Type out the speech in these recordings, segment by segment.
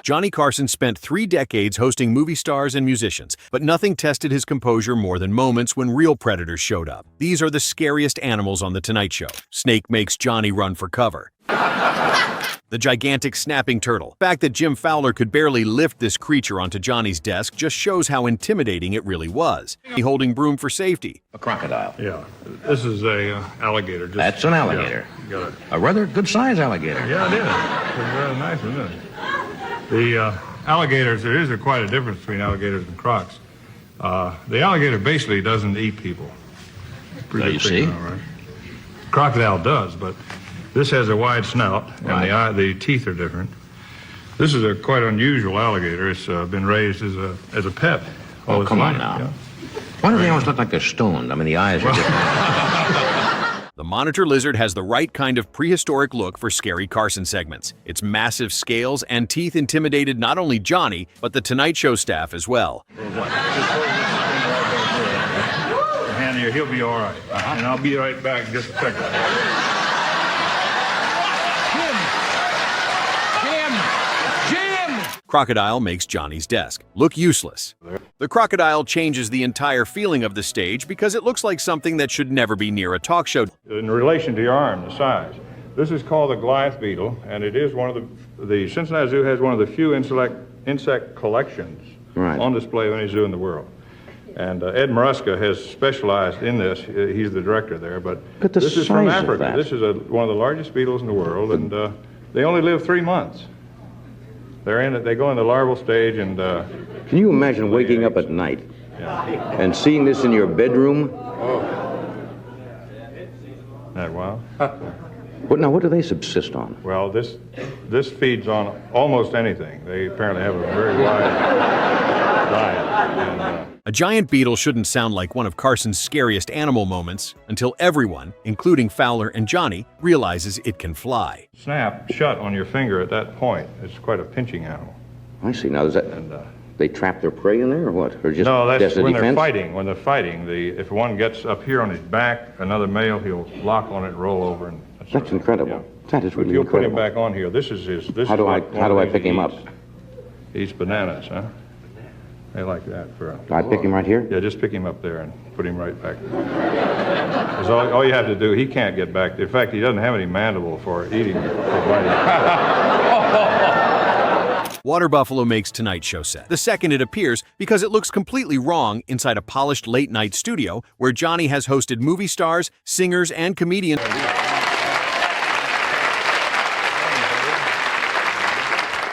Johnny Carson spent 3 decades hosting movie stars and musicians, but nothing tested his composure more than moments when real predators showed up. These are the scariest animals on The Tonight Show. Snake makes Johnny run for cover. The gigantic snapping turtle. The fact that Jim Fowler could barely lift this creature onto Johnny's desk just shows how intimidating it really was. Holding Broom for safety. A crocodile. Yeah, this is a alligator. That's an alligator. Yeah, got it. A rather good-sized alligator. Yeah, it is. It's rather nice, isn't it? The alligators, there is quite a difference between alligators and crocs. The alligator basically doesn't eat people. You see? Right? Crocodile does, but this has a wide snout, and the teeth are different. This is a quite unusual alligator. It's been raised as a pet. Oh, come on now. Yeah. Why do they always look like they're stoned? I mean, the eyes are different. The monitor lizard has the right kind of prehistoric look for Scary Carson segments. Its massive scales and teeth intimidated not only Johnny, but the Tonight Show staff as well. Hand here, he'll be all right. And I'll be right back in just a second. Crocodile makes Johnny's desk look useless. The crocodile changes the entire feeling of the stage because it looks like something that should never be near a talk show. In relation to your arm, the size, this is called the Goliath beetle, and it is one of the Cincinnati Zoo has one of the few insect collections on display of any zoo in the world. And Ed Maruska has specialized in this. He's the director there, but this is from Africa. This is one of the largest beetles in the world, and they only live 3 months. They go in the larval stage, and can you imagine waking up at night and seeing this in your bedroom? Oh, that wild? What do they subsist on? Well, this feeds on almost anything. They apparently have a very wide diet. A giant beetle shouldn't sound like one of Carson's scariest animal moments until everyone, including Fowler and Johnny, realizes it can fly. Snap shut on your finger at that point. It's quite a pinching animal. I see. Now, they trap their prey in there, or what? Or just no, that's when defense? they're fighting. When they're fighting, if one gets up here on his back, another male, he'll lock on it, roll over, and that's incredible. Yeah. That is really you'll incredible. Put him back on here. This is his. How do I pick him up? He eats bananas, huh? They like that for. I pick him right here? Yeah, just pick him up there and put him right back. That's all you have to do. He can't get back. In fact, he doesn't have any mandible for eating. Water buffalo makes Tonight Show set. The second it appears because it looks completely wrong inside a polished late-night studio where Johnny has hosted movie stars, singers, and comedians.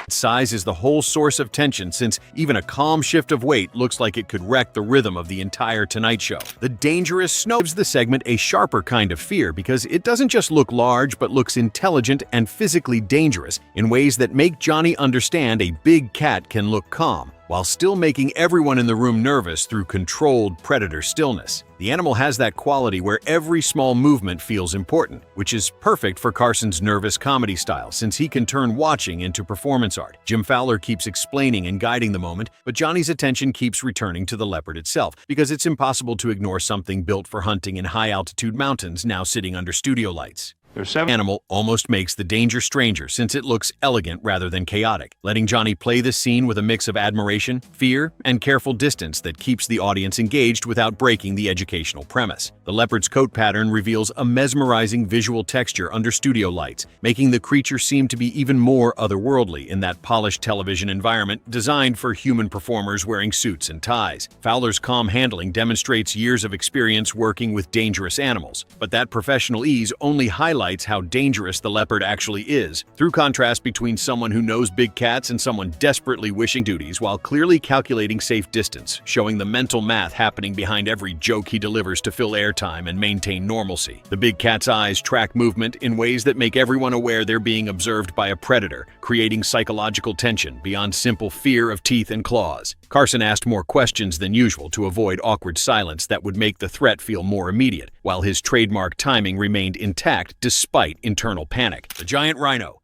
Size is the whole source of tension since even a calm shift of weight looks like it could wreck the rhythm of the entire Tonight Show. The dangerous snow gives the segment a sharper kind of fear because it doesn't just look large but looks intelligent and physically dangerous in ways that make Johnny understand a big cat can look calm while still making everyone in the room nervous through controlled predator stillness. The animal has that quality where every small movement feels important, which is perfect for Carson's nervous comedy style since he can turn watching into performance art. Jim Fowler keeps explaining and guiding the moment, but Johnny's attention keeps returning to the leopard itself because it's impossible to ignore something built for hunting in high-altitude mountains now sitting under studio lights. The animal almost makes the danger stranger since it looks elegant rather than chaotic, letting Johnny play the scene with a mix of admiration, fear, and careful distance that keeps the audience engaged without breaking the educational premise. The leopard's coat pattern reveals a mesmerizing visual texture under studio lights, making the creature seem to be even more otherworldly in that polished television environment designed for human performers wearing suits and ties. Fowler's calm handling demonstrates years of experience working with dangerous animals, but that professional ease only highlights how dangerous the leopard actually is, through contrast between someone who knows big cats and someone desperately wishing duties while clearly calculating safe distance, showing the mental math happening behind every joke he delivers to fill airtime and maintain normalcy. The big cat's eyes track movement in ways that make everyone aware they're being observed by a predator, creating psychological tension beyond simple fear of teeth and claws. Carson asked more questions than usual to avoid awkward silence that would make the threat feel more immediate, while his trademark timing remained intact despite internal panic. The giant rhino.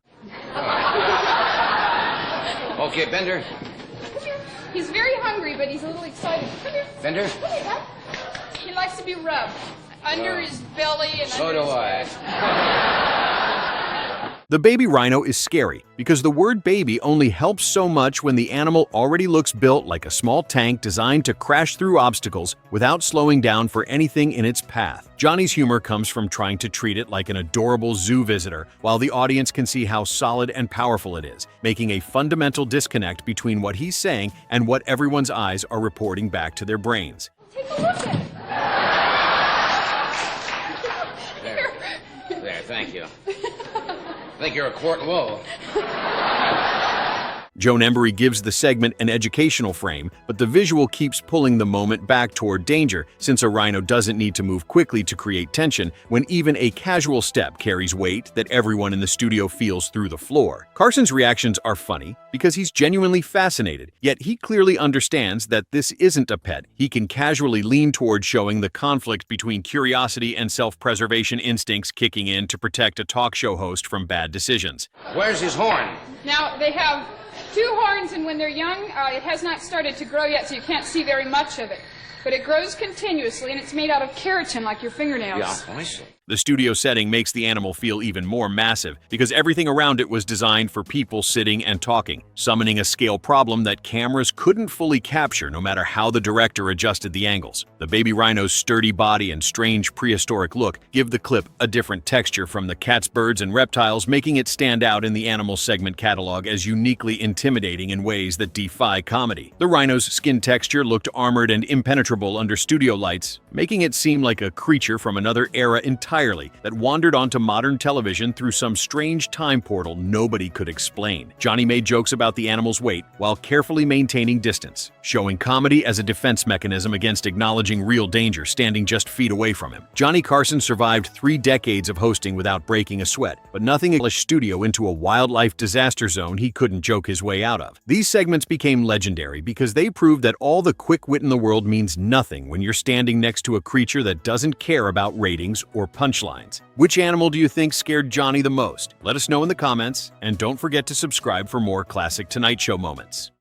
Okay, Bender. He's very hungry, but he's a little excited. Come here. Bender? Come here, Dad. He likes to be rubbed under his belly and So under do his I. head. The baby rhino is scary because the word baby only helps so much when the animal already looks built like a small tank designed to crash through obstacles without slowing down for anything in its path. Johnny's humor comes from trying to treat it like an adorable zoo visitor, while the audience can see how solid and powerful it is, making a fundamental disconnect between what he's saying and what everyone's eyes are reporting back to their brains. Take a look at it. There, thank you. I think you're a quart low. Joan Embery gives the segment an educational frame, but the visual keeps pulling the moment back toward danger since a rhino doesn't need to move quickly to create tension when even a casual step carries weight that everyone in the studio feels through the floor. Carson's reactions are funny because he's genuinely fascinated, yet he clearly understands that this isn't a pet. He can casually lean toward showing the conflict between curiosity and self-preservation instincts kicking in to protect a talk show host from bad decisions. Where's his horn? Now, they have 2 horns, and when they're young, it has not started to grow yet, so you can't see very much of it. But it grows continuously, and it's made out of keratin, like your fingernails. Yeah, I see. The studio setting makes the animal feel even more massive because everything around it was designed for people sitting and talking, summoning a scale problem that cameras couldn't fully capture no matter how the director adjusted the angles. The baby rhino's sturdy body and strange prehistoric look give the clip a different texture from the cats, birds, and reptiles, making it stand out in the animal segment catalog as uniquely intimidating in ways that defy comedy. The rhino's skin texture looked armored and impenetrable under studio lights, making it seem like a creature from another era entirely that wandered onto modern television through some strange time portal nobody could explain. Johnny made jokes about the animal's weight while carefully maintaining distance, showing comedy as a defense mechanism against acknowledging real danger standing just feet away from him. Johnny Carson survived 3 decades of hosting without breaking a sweat, but nothing abolished studio into a wildlife disaster zone he couldn't joke his way out of. These segments became legendary because they proved that all the quick wit in the world means nothing when you're standing next to a creature that doesn't care about ratings or punchlines. Which animal do you think scared Johnny the most? Let us know in the comments, and don't forget to subscribe for more classic Tonight Show moments.